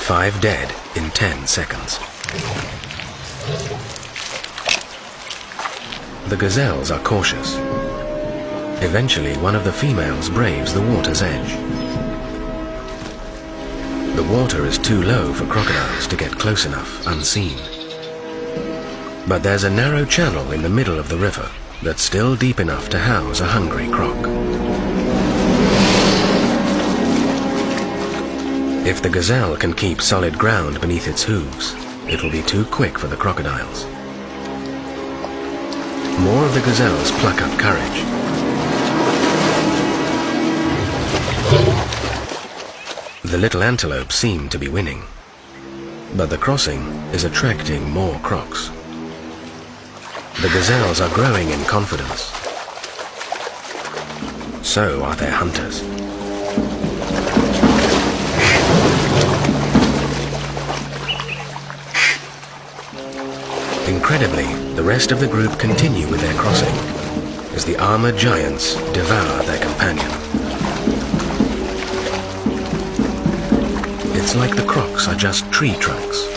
5 dead in 10 seconds. The gazelles are cautious. Eventually, one of the females braves the water's edge. The water is too low for crocodiles to get close enough unseen. But there's a narrow channel in the middle of the river that's still deep enough to house a hungry croc. If the gazelle can keep solid ground beneath its hooves, it will be too quick for the crocodiles. More of the gazelles pluck up courage. The little antelopes seem to be winning, but the crossing is attracting more crocs. The gazelles are growing in confidence. So are their hunters. Incredibly, the rest of the group continue with their crossing as the armored giants devour their companion. It's like the crocs are just tree trunks,